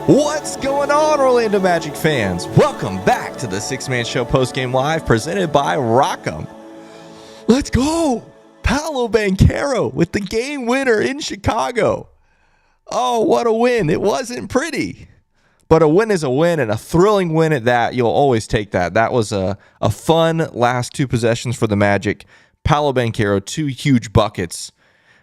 What's going on, Orlando Magic fans? Welcome back to the Six-Man Show Postgame Live presented by Rock'em. Let's go! Paolo Banchero with the game winner in Chicago. Oh, what a win. It wasn't pretty, but a win is a win, and a thrilling win at that. You'll always take that. That was a fun last two possessions for the Magic. Paolo Banchero, two huge buckets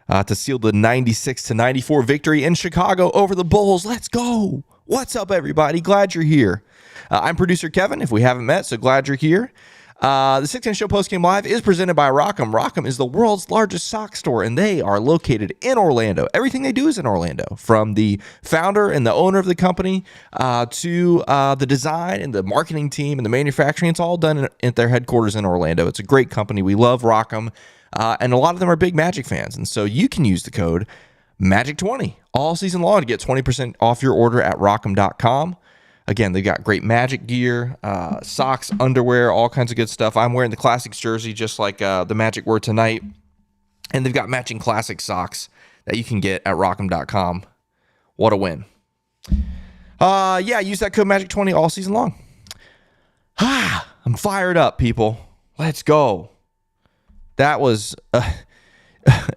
to seal the 96-94 victory in Chicago over the Bulls. Let's go. What's up, everybody? Glad you're here. I'm producer Kevin, if we haven't met, so glad you're here. The Six-Man Show Postgame Live is presented by Rock'em. Rock'em is the world's largest sock store, and they are located in Orlando. Everything they do is in Orlando, from the founder and the owner of the company to the design and the marketing team and the manufacturing. It's all done at their headquarters in Orlando. It's a great company. We love Rock'em, and a lot of them are big Magic fans, and so you can use the code MAGIC20 all season long to get 20% off your order at rock'em.com. Again, they've got great Magic gear, socks, underwear, all kinds of good stuff. I'm wearing the Classics jersey just like the Magic were tonight. And they've got matching Classic socks that you can get at rock'em.com. What a win. Yeah, use that code MAGIC20 all season long. I'm fired up, people. Let's go. That was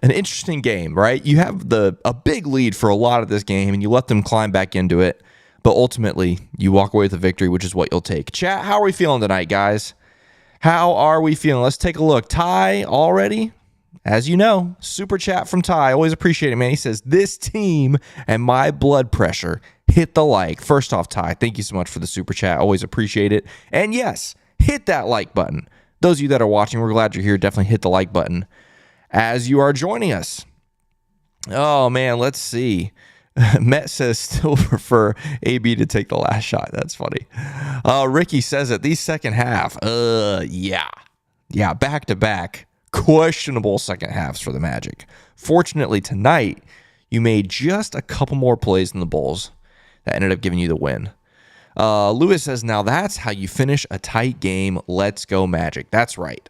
an interesting game, right? You have a big lead for a lot of this game, and you let them climb back into it. But ultimately, you walk away with a victory, which is what you'll take. Chat, how are we feeling tonight, guys? How are we feeling? Let's take a look. Ty already, as you know, super chat from Ty. Always appreciate it, man. He says, this team and my blood pressure. Hit the like. First off, Ty, thank you so much for the super chat. Always appreciate it. And yes, hit that like button. Those of you that are watching, we're glad you're here. Definitely hit the like button as you are joining us. Oh, man, let's see. Met says still prefer AB to take the last shot. That's funny. Ricky says it. These second half. Yeah, back to back. Questionable second halves for the Magic. Fortunately, tonight, you made just a couple more plays than the Bulls that ended up giving you the win. Lewis says, now that's how you finish a tight game. Let's go, Magic. That's right.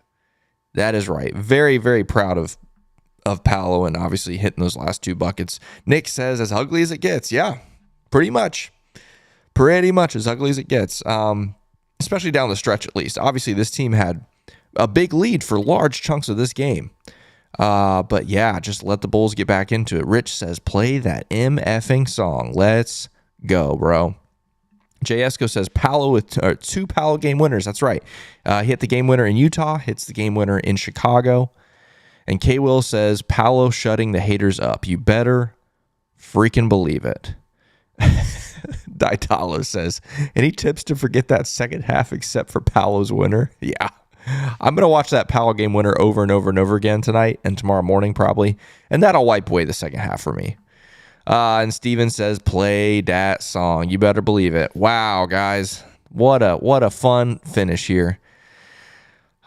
That is right. Very, very proud of Paolo and obviously hitting those last two buckets. Nick says, as ugly as it gets. Yeah, pretty much as ugly as it gets, especially down the stretch at least. Obviously, this team had a big lead for large chunks of this game. But yeah, just let the Bulls get back into it. Rich says, play that MFing song. Let's go, bro. JSco says, Paolo with two Paolo game winners. That's right. He hit the game winner in Utah, hits the game winner in Chicago. And K-Will says, Paolo shutting the haters up. You better freaking believe it. Daitalo says, any tips to forget that second half except for Paolo's winner? Yeah. I'm going to watch that Paolo game winner over and over and over again tonight and tomorrow morning probably. And that'll wipe away the second half for me. And Steven says, play that song. You better believe it. Wow, guys. What a fun finish here.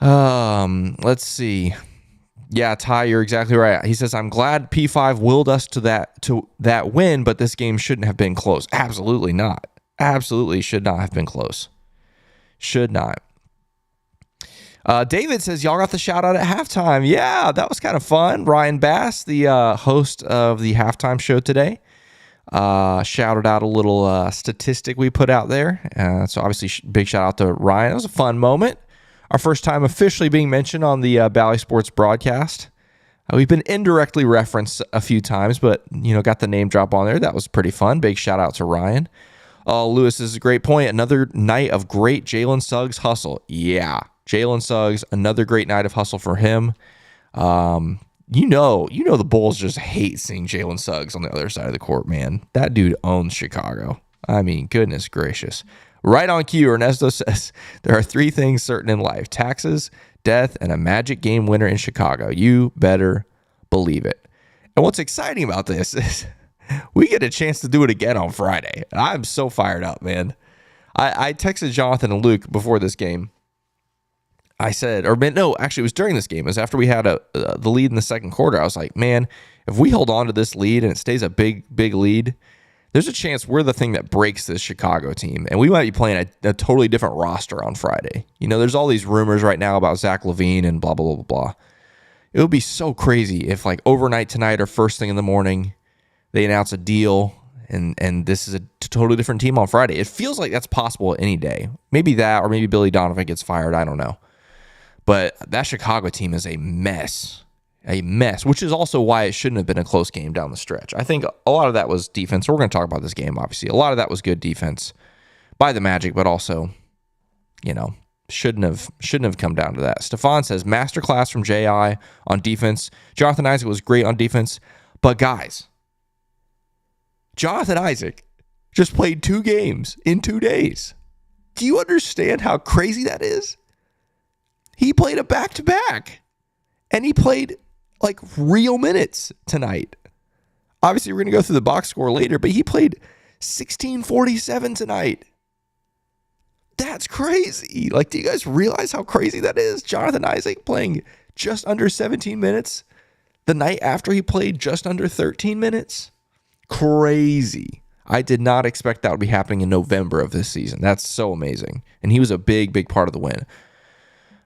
Let's see. Yeah, Ty, you're exactly right. He says, I'm glad P5 willed us to that win, but this game shouldn't have been close. Absolutely not. Absolutely should not have been close. Should not. David says, y'all got the shout out at halftime. Yeah, that was kind of fun. Ryan Bass, the host of the halftime show today, shouted out a little statistic we put out there. So obviously, big shout out to Ryan. It was a fun moment. Our first time officially being mentioned on the Bally Sports broadcast. We've been indirectly referenced a few times, but got the name drop on there. That was pretty fun. Big shout out to Ryan. Lewis is a great point. Another night of great Jalen Suggs hustle. Yeah, Jalen Suggs, another great night of hustle for him. The Bulls just hate seeing Jalen Suggs on the other side of the court, man. That dude owns Chicago. I mean, goodness gracious. Right on cue, Ernesto says, there are three things certain in life: taxes, death, and a Magic game winner in Chicago. You better believe it. And what's exciting about this is we get a chance to do it again on Friday. I'm so fired up, man. I texted Jonathan and Luke before this game. I said, actually, it was during this game. It was after we had the lead in the second quarter. I was like, man, if we hold on to this lead and it stays a big, big lead, there's a chance we're the thing that breaks this Chicago team, and we might be playing a totally different roster on Friday. There's all these rumors right now about Zach LaVine and blah, blah, blah, blah. It would be so crazy if, like, overnight tonight or first thing in the morning, they announce a deal And this is a totally different team on Friday. It feels like that's possible any day. Maybe that, or maybe Billy Donovan gets fired. I don't know. But that Chicago team is a mess, which is also why it shouldn't have been a close game down the stretch. I think a lot of that was defense. We're going to talk about this game, obviously. A lot of that was good defense by the Magic, but also, shouldn't have come down to that. Stefan says, masterclass from J.I. on defense. Jonathan Isaac was great on defense. But guys, Jonathan Isaac just played 2 games in 2 days. Do you understand how crazy that is? He played a back-to-back, and he played like real minutes tonight. Obviously, we're going to go through the box score later, but he played 16:47 tonight. That's crazy. Like, do you guys realize how crazy that is? Jonathan Isaac playing just under 17 minutes the night after he played just under 13 minutes. Crazy. I did not expect that would be happening in November of this season. That's so amazing. And he was a big, big part of the win.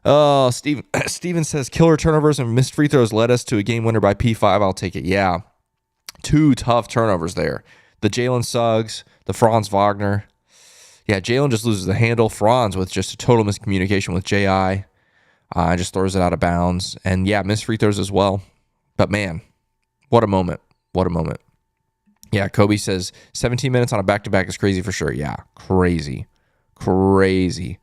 Oh, Steven says, killer turnovers and missed free throws led us to a game winner by P5. I'll take it. Yeah. 2 tough turnovers there. The Jalen Suggs, the Franz Wagner. Yeah, Jalen just loses the handle. Franz with just a total miscommunication with J.I. Just throws it out of bounds. And yeah, missed free throws as well. But man, what a moment. What a moment. Yeah, Kobe says 17 minutes on a back-to-back is crazy for sure. Yeah, crazy. Crazy.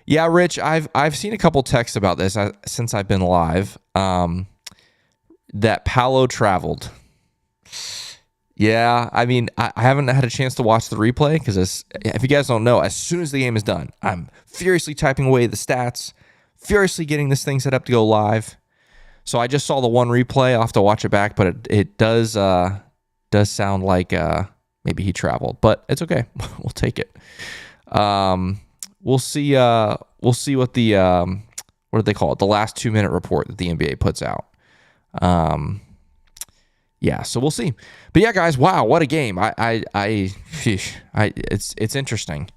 Yeah, Rich, I've seen a couple texts about this since I've been live, that Paolo traveled. Yeah, I mean, I haven't had a chance to watch the replay because if you guys don't know, as soon as the game is done, I'm furiously typing away the stats, furiously getting this thing set up to go live. So I just saw the one replay. I'll have to watch it back, but it does sound like maybe he traveled, but it's okay. We'll take it. We'll see what the what do they call it? The last 2-minute report that the NBA puts out. Yeah, so we'll see. But yeah, guys, wow, what a game! It's interesting.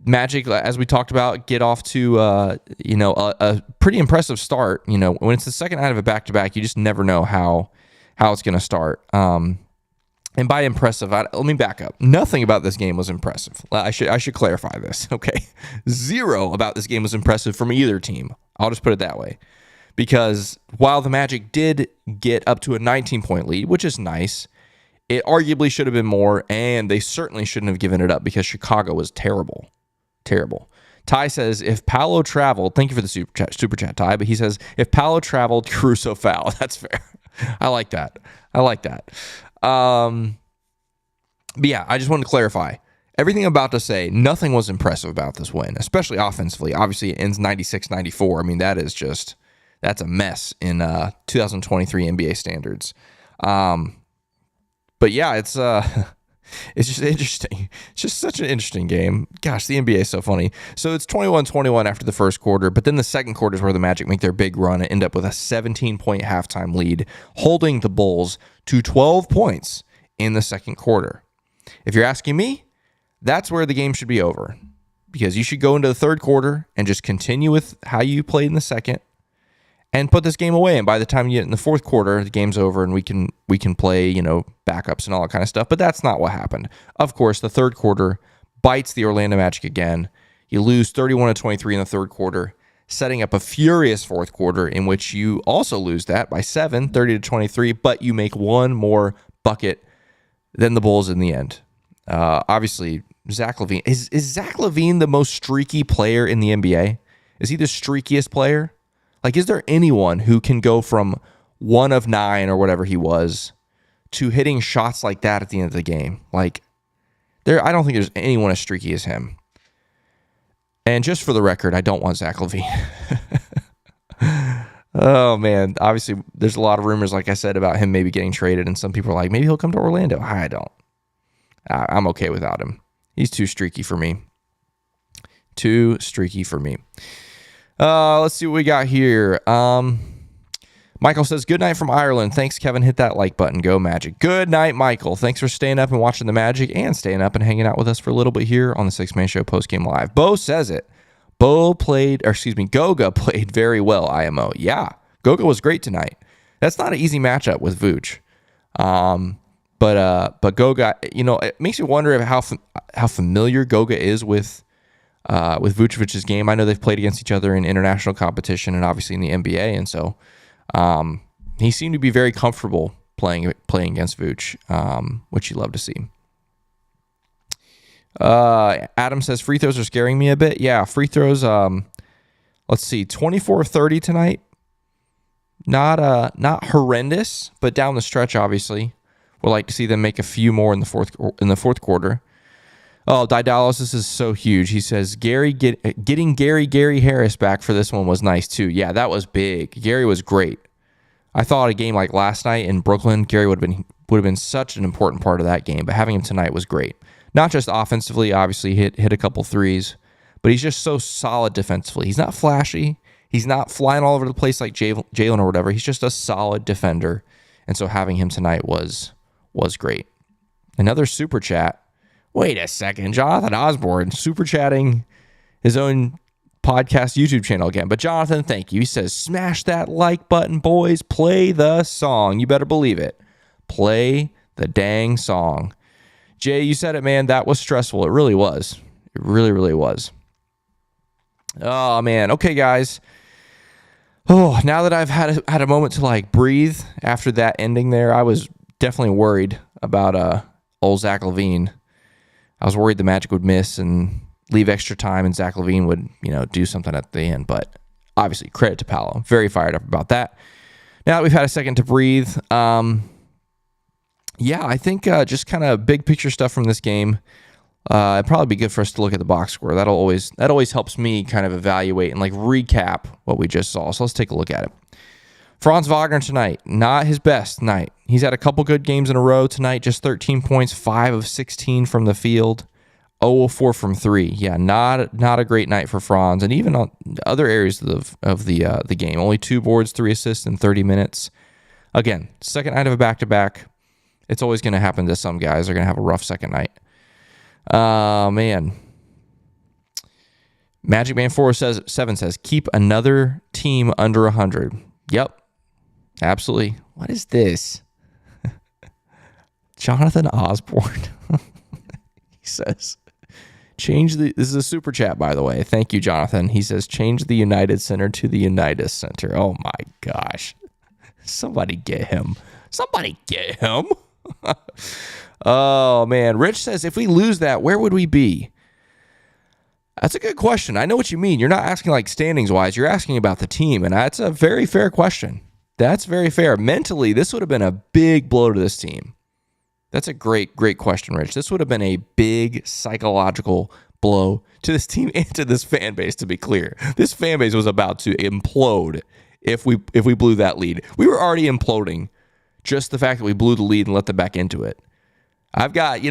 Magic, as we talked about, get off to a pretty impressive start. When it's the second night of a back-to-back, you just never know how it's going to start. And by impressive, let me back up. Nothing about this game was impressive. I should clarify this, okay? 0 about this game was impressive from either team. I'll just put it that way. Because while the Magic did get up to a 19-point lead, which is nice, it arguably should have been more, and they certainly shouldn't have given it up because Chicago was terrible. Terrible. Ty says, if Paolo traveled, thank you for the super chat, Ty, but he says, if Paolo traveled, Caruso foul. That's fair. I like that. But yeah, I just wanted to clarify. Everything I'm about to say, nothing was impressive about this win, especially offensively. Obviously, it ends 96-94. I mean, that's a mess in 2023 NBA standards. But yeah, it's just interesting. It's just such an interesting game. Gosh, the NBA is so funny. So it's 21-21 after the first quarter, but then the second quarter is where the Magic make their big run and end up with a 17-point halftime lead, holding the Bulls to 12 points in the second quarter. If you're asking me, that's where the game should be over, because you should go into the third quarter and just continue with how you played in the second and put this game away. And by the time you get in the fourth quarter, the game's over and we can play, backups and all that kind of stuff. But that's not what happened. Of course, the third quarter bites the Orlando Magic again. You lose 31-23 in the third quarter, setting up a furious fourth quarter in which you also lose that by 7, 30-23, but you make one more bucket than the Bulls in the end. Obviously, Zach LaVine. Is Zach LaVine the most streaky player in the NBA? Is he the streakiest player? Like, is there anyone who can go from 1 of 9 or whatever he was to hitting shots like that at the end of the game? Like, I don't think there's anyone as streaky as him. And just for the record, I don't want Zach LaVine. Oh, man. Obviously, there's a lot of rumors, like I said, about him maybe getting traded. And some people are like, maybe he'll come to Orlando. I don't. I'm okay without him. He's too streaky for me. Too streaky for me. Let's see what we got here. Michael says, good night from Ireland. Thanks, Kevin. Hit that like button. Go Magic. Good night, Michael. Thanks for staying up and watching the Magic and staying up and hanging out with us for a little bit here on the Six Man Show Postgame Live. Bo says it. Goga played very well, IMO. Yeah, Goga was great tonight. That's not an easy matchup with Vooch. But Goga, it makes you wonder how familiar Goga is with Vucevic's game. I know they've played against each other in international competition and obviously in the NBA, and so he seemed to be very comfortable playing against Vuce, which you love to see. Adam says free throws are scaring me a bit. Yeah, free throws. Let's see, 24-30 tonight. Not horrendous, but down the stretch, obviously. Would like to see them make a few more in the fourth quarter. Oh, dialysis is so huge. He says getting Gary Harris back for this one was nice too. Yeah, that was big. Gary was great. I thought a game like last night in Brooklyn, Gary would have been such an important part of that game. But having him tonight was great. Not just offensively, obviously hit a couple threes, but he's just so solid defensively. He's not flashy. He's not flying all over the place like Jalen or whatever. He's just a solid defender, and so having him tonight was great. Another super chat. Wait a second. Jonathan Osborne super chatting his own podcast YouTube channel again. But Jonathan, thank you. He says, smash that like button, boys. Play the song. You better believe it. Play the dang song. Jay, you said it, man. That was stressful. It really was. It really, really was. Oh, man. Okay, guys. Oh, now that I've had a moment to breathe after that ending there, I was definitely worried about old Zach LaVine. I was worried the Magic would miss and leave extra time and Zach LaVine would, do something at the end. But obviously, credit to Paolo. I'm very fired up about that. Now that we've had a second to breathe, I think just kind of big picture stuff from this game. It'd probably be good for us to look at the box score. That always helps me kind of evaluate and recap what we just saw. So let's take a look at it. Franz Wagner tonight, not his best night. He's had a couple good games in a row tonight, just 13 points, 5 of 16 from the field, 0 of 4 from 3. Yeah, not a great night for Franz, and even on other areas of the game. Only 2 boards, 3 assists in 30 minutes. Again, second night of a back-to-back. It's always going to happen to some guys. They're going to have a rough second night. Man. Magic Man 407 says, keep another team under 100. Yep. Absolutely. What is this? Jonathan Osborne. He says, this is a super chat, by the way. Thank you, Jonathan. He says, change the United Center to the Unitas Center. Oh my gosh. Somebody get him. Oh man. Rich says, if we lose that, where would we be? That's a good question. I know what you mean. You're not asking standings wise. You're asking about the team. And that's a very fair question. That's very fair. Mentally, this would have been a big blow to this team. That's a great, great question, Rich. This would have been a big psychological blow to this team and to this fan base, to be clear. This fan base was about to implode if we blew that lead. We were already imploding. Just the fact that we blew the lead and let them back into it. I've got,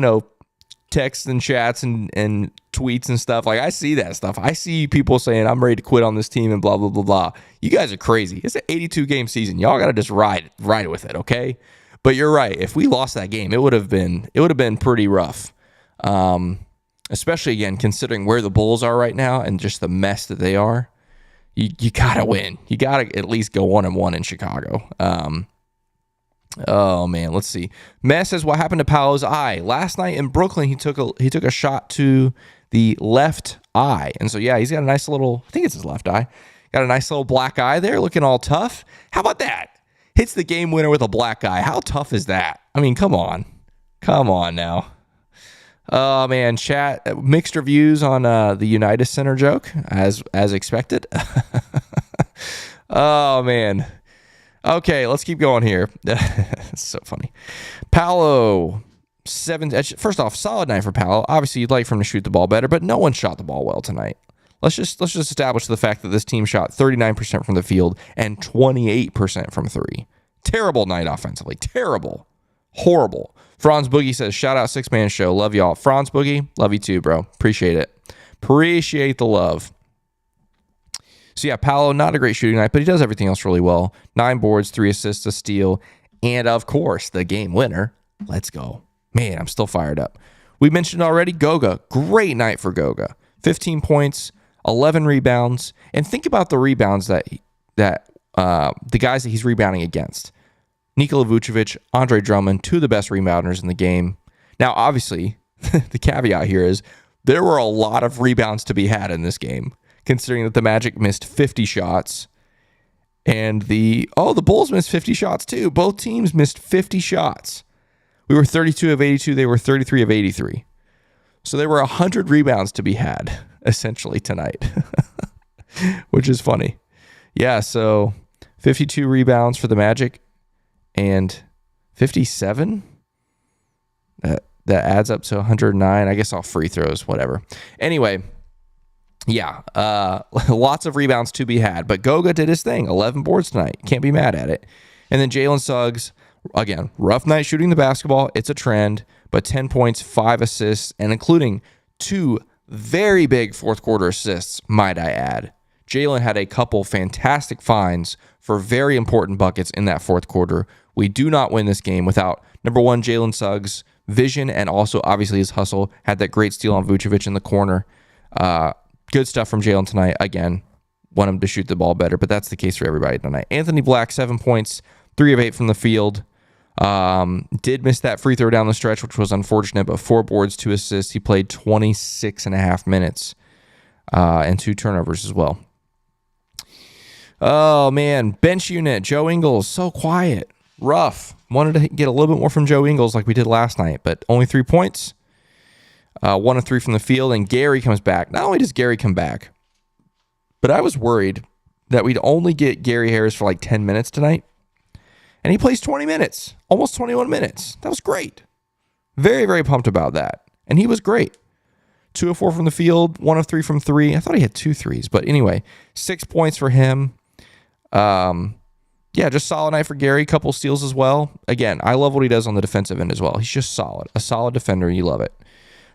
texts and chats and tweets and stuff. I see that stuff. I see people saying, I'm ready to quit on this team and blah, blah, blah, blah. You guys are crazy. It's an 82-game season. Y'all got to just ride with it, okay? But you're right. If we lost that game, it would have been pretty rough. Especially, again, considering where the Bulls are right now and just the mess that they are. You got to win. You got to at least go 1-1 in Chicago. Oh man, let's see. Mess says, what happened to Paolo's eye? Last night in Brooklyn, he took a shot to the left eye. And so yeah, he's got a nice little, I think it's his left eye. Got a nice little black eye there, looking all tough. How about that? Hits the game winner with a black eye. How tough is that? I mean, come on. Come on now. Oh man, chat, mixed reviews on the United Center joke, as expected. Oh man. Okay, let's keep going here. It's so funny. Paolo, 7. First off, solid night for Paolo. Obviously, you'd like for him to shoot the ball better, but no one shot the ball well tonight. Let's just establish the fact that this team shot 39% from the field and 28% from 3. Terrible night offensively. Terrible. Horrible. Franz Boogie says, shout out 6-Man Show. Love y'all. Franz Boogie, love you too, bro. Appreciate it. Appreciate the love. So yeah, Paolo, not a great shooting night, but he does everything else really well. 9 boards, 3 assists, a steal, and of course, the game winner. Let's go. Man, I'm still fired up. We mentioned already Goga. Great night for Goga. 15 points, 11 rebounds, and think about the rebounds that the guys that he's rebounding against. Nikola Vucevic, Andre Drummond, two of the best rebounders in the game. Now, obviously, the caveat here is there were a lot of rebounds to be had in this game, considering that the Magic missed 50 shots and the Bulls missed 50 shots too. Both teams missed 50 shots. We were 32 of 82. They were 33 of 83. So there were 100 rebounds to be had, essentially, tonight, which is funny. Yeah, so 52 rebounds for the Magic and 57? That adds up to 109. I guess all free throws, whatever. Anyway, yeah, lots of rebounds to be had. But Goga did his thing. 11 boards tonight. Can't be mad at it. And then Jalen Suggs, again, rough night shooting the basketball. It's a trend. But 10 points, 5 assists, and including 2 very big fourth quarter assists, might I add. Jalen had a couple fantastic finds for very important buckets in that fourth quarter. We do not win this game without, number one, Jalen Suggs' vision, and also obviously his hustle. Had that great steal on Vucevic in the corner. Good stuff from Jalen tonight. Again, want him to shoot the ball better, but that's the case for everybody tonight. Anthony Black, 7 points, 3 of 8 from the field. Did miss that free throw down the stretch, which was unfortunate, but 4 boards, 2 assists. He played 26 and a half minutes and 2 turnovers as well. Oh, man. Bench unit, Joe Ingles, so quiet. Rough. Wanted to get a little bit more from Joe Ingles like we did last night, but only 3 points. 1 of 3 from the field, and Gary comes back. Not only does Gary come back, but I was worried that we'd only get Gary Harris for like 10 minutes tonight. And he plays 20 minutes, almost 21 minutes. That was great. Very, very pumped about that. And he was great. 2 of 4 from the field, 1 of 3 from 3. I thought he had 2 threes, but anyway, 6 points for him. Yeah, just solid night for Gary. Couple steals as well. Again, I love what he does on the defensive end as well. He's just solid. A solid defender. You love it.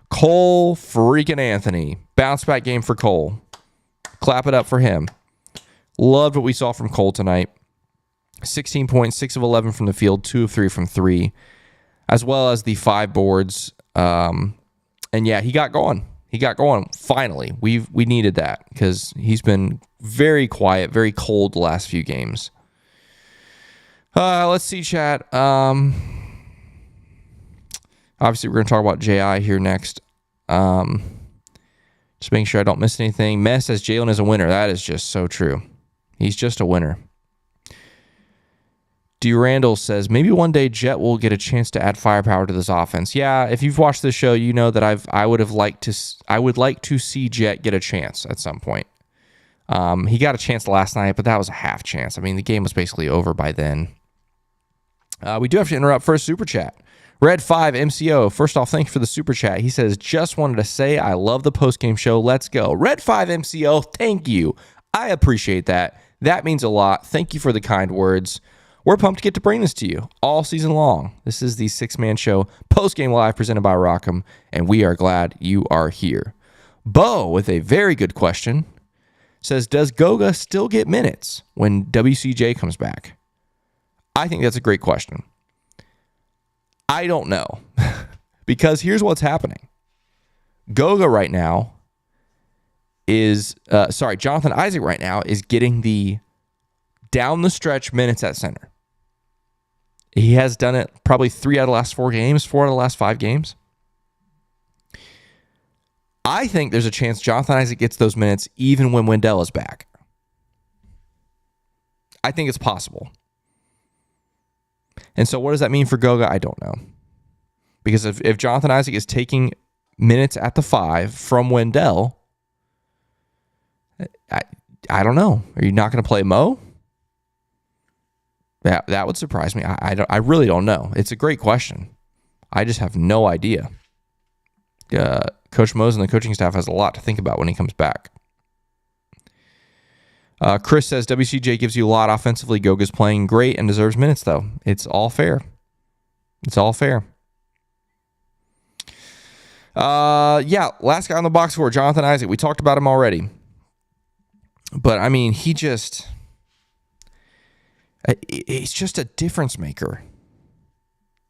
Cole freaking Anthony. Bounce back game for Cole. Clap it up for him. Loved what we saw from Cole tonight. 16 points, 6 of 11 from the field, 2 of 3 from 3, as well as the 5 boards. And yeah, he got going. He got going. Finally, we needed that because he's been very quiet, very cold the last few games. Let's see, chat. Obviously, we're going to talk about J.I. here next. Just making sure I don't miss anything. Mess says Jalen is a winner. That is just so true. He's just a winner. D. Randall says, maybe one day Jet will get a chance to add firepower to this offense. Yeah, if you've watched this show, you know that I would like to see Jet get a chance at some point. He got a chance last night, but that was a half chance. I mean, the game was basically over by then. We do have to interrupt for a super chat. Red 5 MCO, first off, thank you for the super chat. He says, just wanted to say I love the postgame show. Let's go. Red 5 MCO, thank you. I appreciate that. That means a lot. Thank you for the kind words. We're pumped to get to bring this to you all season long. This is the 6-Man Show postgame live presented by Rockham, and we are glad you are here. Bo, with a very good question, says, does Goga still get minutes when WCJ comes back? I think that's a great question. I don't know. Because here's what's happening. Goga right now is, Jonathan Isaac right now is getting the down the stretch minutes at center. He has done it probably 3 out of the last 4 games, 4 out of the last 5 games. I think there's a chance Jonathan Isaac gets those minutes even when Wendell is back. I think it's possible. And so what does that mean for Goga? I don't know. Because if Jonathan Isaac is taking minutes at the 5 from Wendell, I don't know. Are you not going to play Mo? That would surprise me. I really don't know. It's a great question. I just have no idea. Coach Mose and the coaching staff has a lot to think about when he comes back. Chris says, WCJ gives you a lot offensively. Goga's playing great and deserves minutes, though. It's all fair. It's all fair. Yeah, last guy on the box score, Jonathan Isaac. We talked about him already. But, I mean, he's just a difference maker.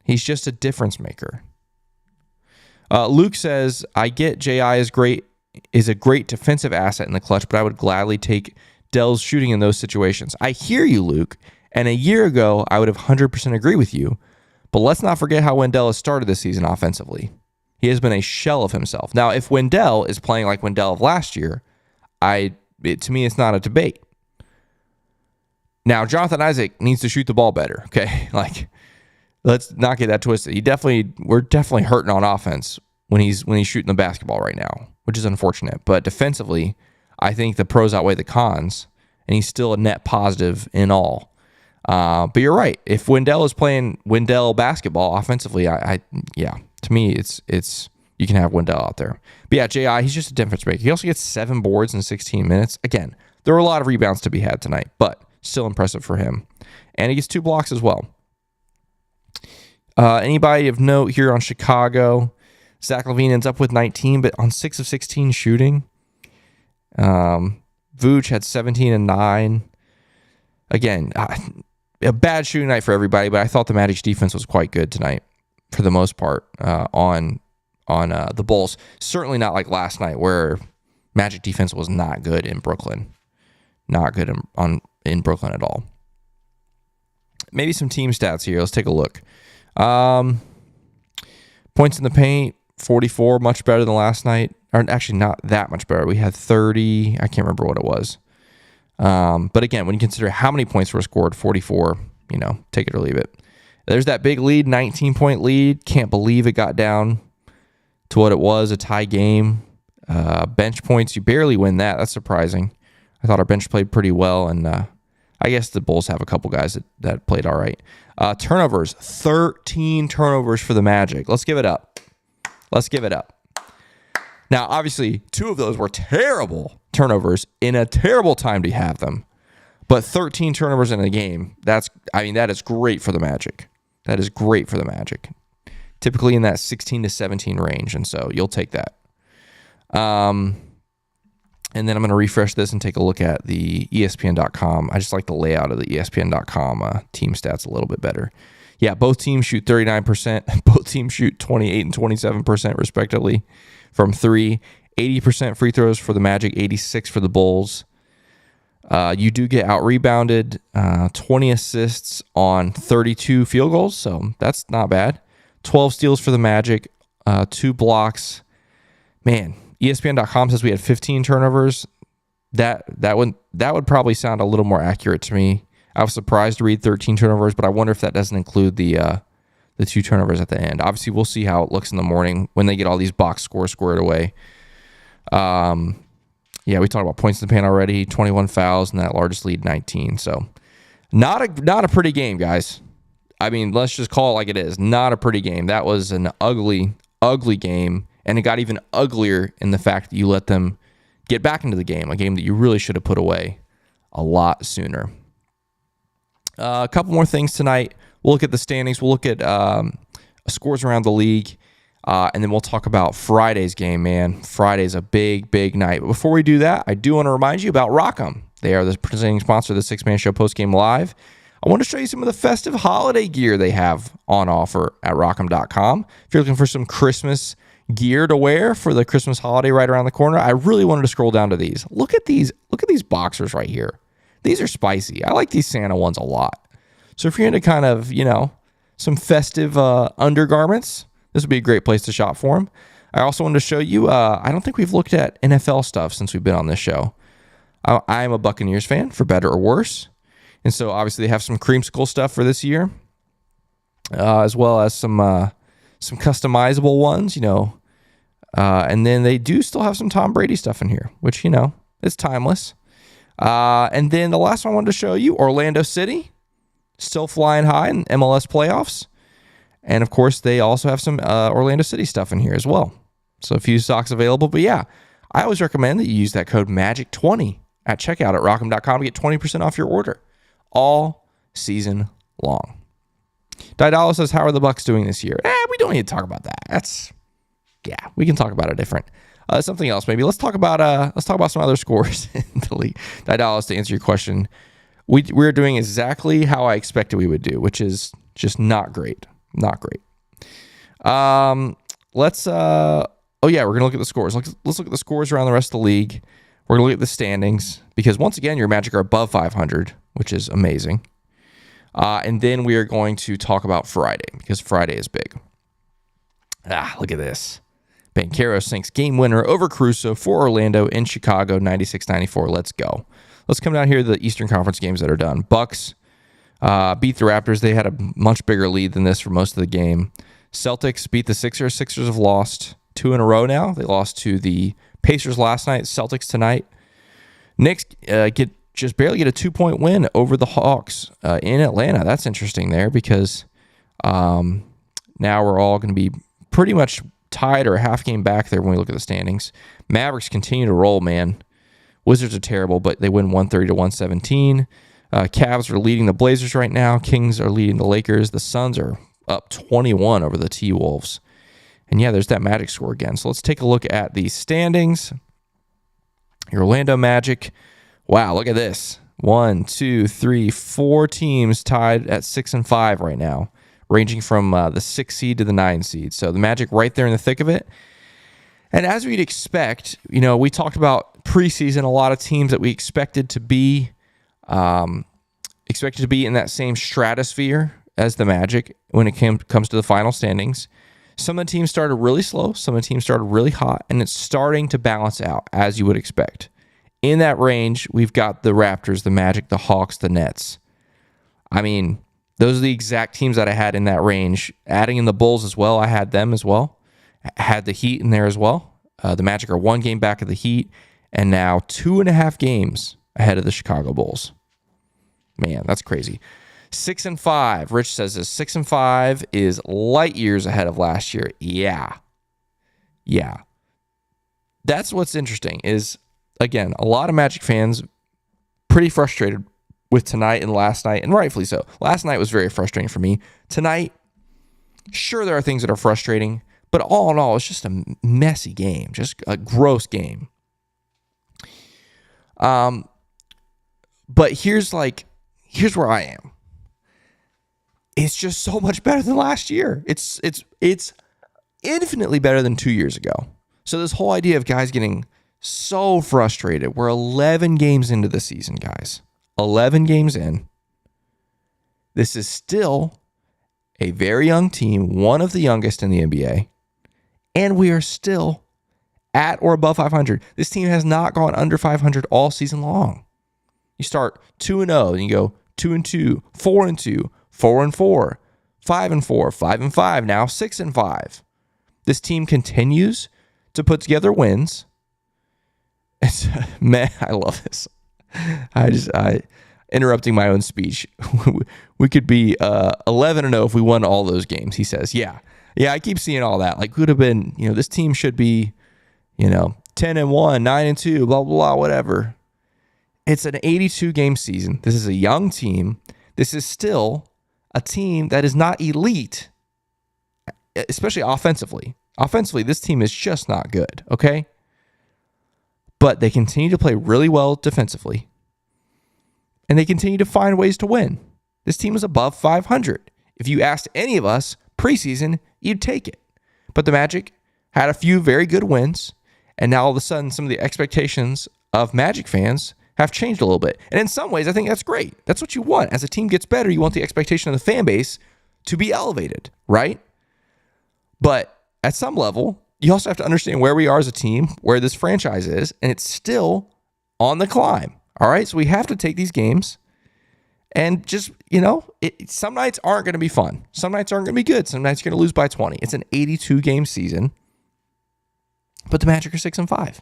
He's just a difference maker. Luke says, I get J.I. is a great defensive asset in the clutch, but I would gladly take Dell's shooting in those situations. I hear you, Luke, And a year ago, I would have 100% agree with you. But let's not forget how Wendell has started this season offensively. He has been a shell of himself. Now, if Wendell is playing like Wendell of last year, to me, it's not a debate. Now, Jonathan Isaac needs to shoot the ball better, okay? Like, let's not get that twisted. We're definitely hurting on offense when he's shooting the basketball right now, which is unfortunate. But defensively, I think the pros outweigh the cons, and he's still a net positive in all. But you're right. If Wendell is playing Wendell basketball offensively, to me, it's you can have Wendell out there. But yeah, J.I., he's just a difference maker. He also gets 7 boards in 16 minutes. Again, there were a lot of rebounds to be had tonight, but still impressive for him. And he gets 2 blocks as well. Anybody of note here on Chicago? Zach LaVine ends up with 19, but on 6 of 16 shooting. Vooch had 17 and 9. Again, a bad shooting night for everybody, but I thought the Magic's defense was quite good tonight for the most part on the Bulls. Certainly not like last night where Magic defense was not good in Brooklyn. Not good in Brooklyn at all. Maybe some team stats here. Let's take a look. Points in the paint, 44, much better than last night. Or actually not that much better. We had 30. I can't remember what it was. But again, when you consider how many points were scored, 44, take it or leave it. There's that big lead, 19-point lead. Can't believe it got down to what it was, a tie game. Bench points, you barely win that. That's surprising. I thought our bench played pretty well, and I guess the Bulls have a couple guys that played all right. Turnovers, 13 turnovers for the Magic. Let's give it up. Now, obviously, 2 of those were terrible turnovers in a terrible time to have them. But 13 turnovers in a game, that is great for the Magic. That is great for the Magic. Typically in that 16 to 17 range, and so you'll take that. And then I'm going to refresh this and take a look at the ESPN.com. I just like the layout of the ESPN.com team stats a little bit better. Yeah, both teams shoot 39%. Both teams shoot 28 and 27% respectively from 3. 80% free throws for the Magic, 86 for the Bulls. You do get out-rebounded, 20 assists on 32 field goals, so that's not bad. 12 steals for the Magic, 2 blocks. Man, ESPN.com says we had 15 turnovers. That would probably sound a little more accurate to me. I was surprised to read 13 turnovers, but I wonder if that doesn't include the 2 turnovers at the end. Obviously, we'll see how it looks in the morning when they get all these box scores squared away. Yeah, we talked about points in the paint already. 21 fouls and that largest lead, 19. So not a pretty game, guys. I mean, let's just call it like it is. Not a pretty game. That was an ugly, ugly game. And it got even uglier in the fact that you let them get back into the game, a game that you really should have put away a lot sooner. A couple more things tonight. We'll look at the standings. We'll look at scores around the league. And then we'll talk about Friday's game, man. Friday's a big, big night. But before we do that, I do want to remind you about Rock'em. They are the presenting sponsor of the Six Man Show Postgame Live. I want to show you some of the festive holiday gear they have on offer at Rock'em.com. If you're looking for some Christmas gear to wear for the Christmas holiday right around the corner, I really wanted to scroll down to these. Look at these boxers right here. These are spicy. I like these Santa ones a lot. So if you're into kind of, some festive undergarments, this would be a great place to shop for them. I also wanted to show you, I don't think we've looked at NFL stuff since we've been on this show. I'm a Buccaneers fan, for better or worse. And so obviously they have some creamsicle stuff for this year, as well as some customizable ones, and then they do still have some Tom Brady stuff in here, which, is timeless. And then the last one I wanted to show you, Orlando City, still flying high in MLS playoffs. And of course, they also have some Orlando City stuff in here as well. So a few stocks available. But yeah, I always recommend that you use that code MAGIC20 at checkout at Rock'em.com to get 20% off your order all season long. Didalo says, how are the Bucks doing this year? We don't need to talk about that. We can talk about it different. Something else, maybe. Let's talk about some other scores in the league. Didalo, to answer your question, we're doing exactly how I expected we would do, which is just not great. Not great. We're gonna look at the scores. Let's look at the scores around the rest of the league. We're gonna look at the standings because once again, your Magic are above 500, which is amazing. And then we are going to talk about Friday because Friday is big. Look at this. Banchero sinks game winner over Caruso for Orlando in Chicago, 96-94. Let's go. Let's come down here to the Eastern Conference games that are done. Bucks beat the Raptors. They had a much bigger lead than this for most of the game. Celtics beat the Sixers. Sixers have lost 2 in a row now. They lost to the Pacers last night, Celtics tonight. Knicks just barely get a 2-point win over the Hawks in Atlanta. That's interesting there because now we're all going to be pretty much tied or a half game back there when we look at the standings. Mavericks continue to roll, man. Wizards are terrible, but they win 130-117. Cavs are leading the Blazers right now. Kings are leading the Lakers. The Suns are up 21 over the T-Wolves. And yeah, there's that Magic score again. So let's take a look at the standings. Your Orlando Magic. Wow, look at this. 1, 2, 3, 4 teams tied at 6 and 5 right now, ranging from the 6 seed to the 9 seed. So the Magic right there in the thick of it. And as we'd expect, we talked about preseason, a lot of teams that we expected to be in that same stratosphere as the Magic when it comes to the final standings. Some of the teams started really slow, some of the teams started really hot, and it's starting to balance out as you would expect. In that range, we've got the Raptors, the Magic, the Hawks, the Nets. I mean, those are the exact teams that I had in that range. Adding in the Bulls as well, I had them as well. I had the Heat in there as well. The Magic are 1 game back of the Heat, and now 2.5 games ahead of the Chicago Bulls. Man, that's crazy. 6 and 5. Rich says this. 6 and 5 is light years ahead of last year. Yeah. That's what's interesting is, again, a lot of Magic fans pretty frustrated with tonight and last night, and rightfully so. Last night was very frustrating for me. Tonight, sure, there are things that are frustrating, but all in all, it's just a messy game, just a gross game. But here's where I am. It's just so much better than last year. It's infinitely better than 2 years ago. So this whole idea of guys getting so frustrated. We're 11 games into the season, guys. 11 games in. This is still a very young team, one of the youngest in the NBA, and we are still at or above 500. This team has not gone under 500 all season long. You start 2-0, and you go 2-2, 4-2, 4-4, 5-4, 5-5, now 6-5. This team continues to put together wins. Man, I love this. I interrupting my own speech. We could be 11-0 if we won all those games. He says, yeah. I keep seeing all that. Like, could have been, this team should be, 10-1, 9-2, blah, blah, blah, whatever. It's an 82 game season. This is a young team. This is still a team that is not elite, especially offensively. Offensively, this team is just not good, okay? But they continue to play really well defensively. And they continue to find ways to win. This team is above 500. If you asked any of us preseason, you'd take it. But the Magic had a few very good wins. And now all of a sudden, some of the expectations of Magic fans have changed a little bit. And in some ways, I think that's great. That's what you want. As a team gets better, you want the expectation of the fan base to be elevated, right? But at some level, you also have to understand where we are as a team, where this franchise is, and it's still on the climb. All right, so we have to take these games and just, some nights aren't going to be fun. Some nights aren't going to be good. Some nights you're going to lose by 20. It's an 82 game season, but the Magic are 6 and 5.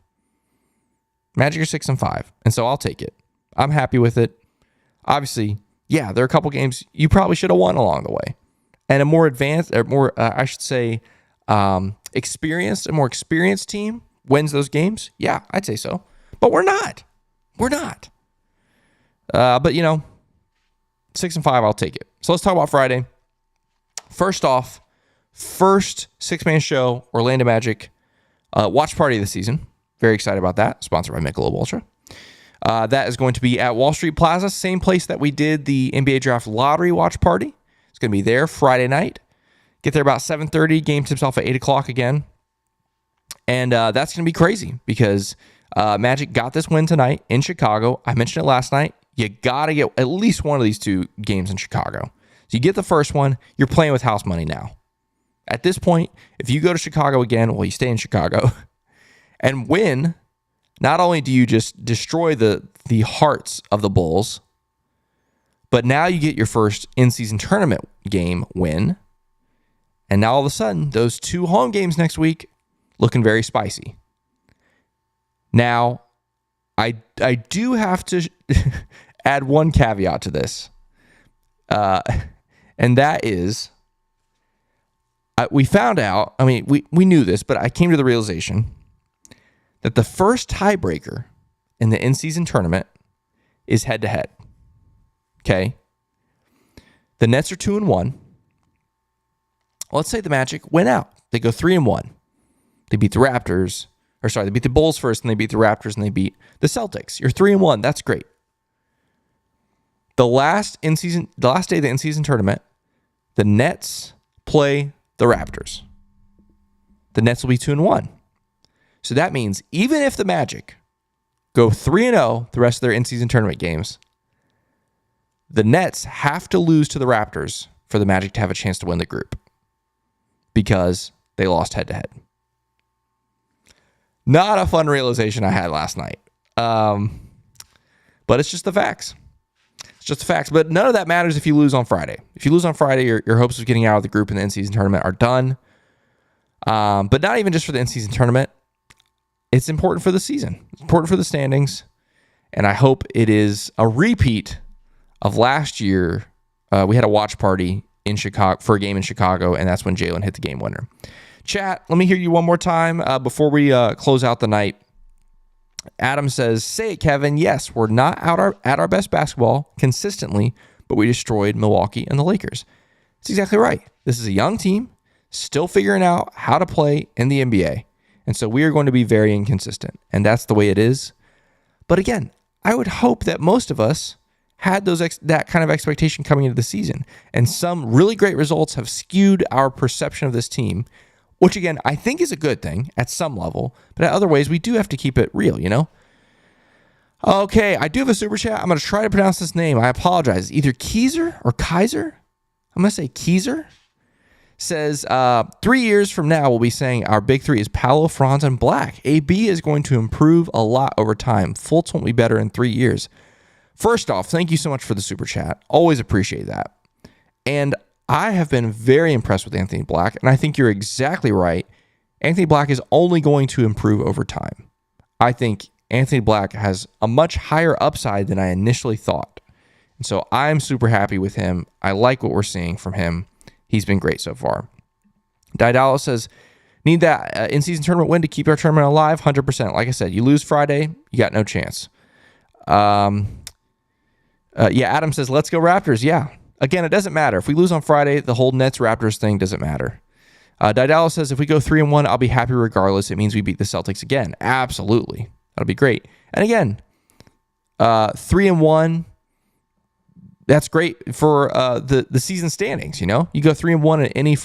Magic are 6 and 5, and so I'll take it. I'm happy with it. Obviously, yeah, there are a couple games you probably should have won along the way, and a more advanced, or more, I should say, experienced, a more experienced team wins those games. Yeah, I'd say so, but we're not. But 6 and 5, I'll take it. So let's talk about Friday. First off, first 6-man show, Orlando Magic watch party of the season. Very excited about that. Sponsored by Michelob Ultra. That is going to be at Wall Street Plaza, same place that we did the NBA Draft Lottery watch party. It's going to be there Friday night. Get there about 7:30. Game tips off at 8 o'clock again. And that's going to be crazy because Magic got this win tonight in Chicago. I mentioned it last night. you got to get at least one of these two games in Chicago. So you get the first one, you're playing with house money now. At this point, if you go to Chicago again, well, you stay in Chicago and win, not only do you just destroy the hearts of the Bulls, but now you get your first in-season tournament game win. And now all of a sudden, those two home games next week looking very spicy. Now, I do have to add one caveat to this. And that is, we found out, I mean, we knew this, but I came to the realization that the first tiebreaker in the in-season tournament is head-to-head. Okay? The Nets are 2-1. Let's say the Magic win out. They go 3-1. They beat the Raptors. They beat the Bulls first, and they beat the Raptors, and they beat the Celtics. You're 3-1. That's great. The last day of the in-season tournament, the Nets play the Raptors. The Nets will be 2-1. So that means even if the Magic go 3-0 the rest of their in-season tournament games, the Nets have to lose to the Raptors for the Magic to have a chance to win the group because they lost head-to-head. Not a fun realization I had last night. But it's just the facts. It's just the facts. But none of that matters if you lose on Friday. If you lose on Friday, your hopes of getting out of the group in the in-season tournament are done. But not even just for the in-season tournament. It's important for the season. It's important for the standings. And I hope it is a repeat of last year. We had a watch party in Chicago for a game in Chicago, and that's when Jalen hit the game winner. Chat, let me hear you one more time before we close out the night. Adam says, say it, Kevin. Yes, we're not at our best basketball consistently, but we destroyed Milwaukee and the Lakers. That's exactly right. This is a young team still figuring out how to play in the NBA. And so we are going to be very inconsistent, and that's the way it is. But again, I would hope that most of us had that kind of expectation coming into the season, and some really great results have skewed our perception of this team, which again, I think is a good thing at some level, but at other ways, we do have to keep it real, you know? Okay, I do have a super chat. I'm going to try to pronounce this name. I apologize. Either Keiser or Kaiser. I'm going to say Keiser. Says, 3 years from now, we'll be saying our big three is Paolo, Franz, and Black. AB is going to improve a lot over time. Fultz won't be better in 3 years. First off, thank you so much for the super chat. Always appreciate that. And I have been very impressed with Anthony Black, and I think you're exactly right. Anthony Black is only going to improve over time. I think Anthony Black has a much higher upside than I initially thought. And so I'm super happy with him. I like what we're seeing from him. He's been great so far. Didala says, need that in-season tournament win to keep our tournament alive? 100%. Like I said, you lose Friday, you got no chance. Adam says, let's go Raptors. Yeah. Again, it doesn't matter. If we lose on Friday, the whole Nets-Raptors thing dodoesn't matter. Didala says, if we go 3-1, I'll be happy regardless. It means we beat the Celtics again. Absolutely. That'll be great. And again, 3-1, that's great for the season standings, you know? You go 3-1 at any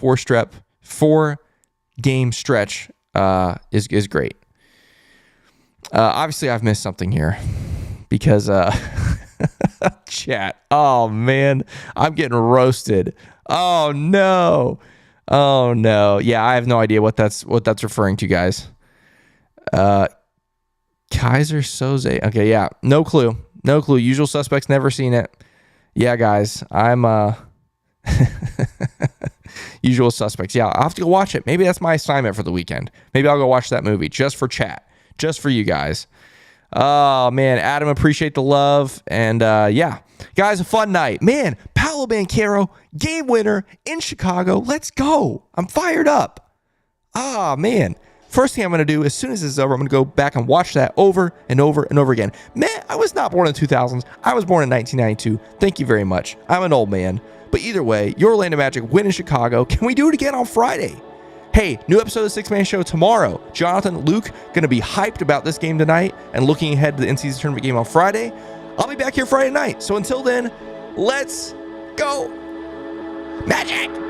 four-game stretch is great. Obviously, I've missed something here because chat. Oh, man. I'm getting roasted. Oh, no. Oh, no. Yeah, I have no idea what that's referring to, guys. Kaiser Soze. Okay, yeah. No clue. No clue. Usual suspects, never seen it. Yeah, guys, I'm Usual Suspects. Yeah, I'll have to go watch it. Maybe that's my assignment for the weekend. Maybe I'll go watch that movie just for chat, just for you guys. Oh, man, Adam, appreciate the love. And yeah, guys, a fun night. Man, Paolo Banchero, game winner in Chicago. Let's go. I'm fired up. Oh, man. First thing I'm going to do, as soon as this is over, I'm going to go back and watch that over and over and over again. Man, I was not born in the 2000s. I was born in 1992. Thank you very much. I'm an old man. But either way, your Orlando Magic win in Chicago. Can we do it again on Friday? Hey, new episode of the Six Man Show tomorrow. Jonathan, Luke, going to be hyped about this game tonight and looking ahead to the in-season tournament game on Friday. I'll be back here Friday night. So until then, let's go Magic!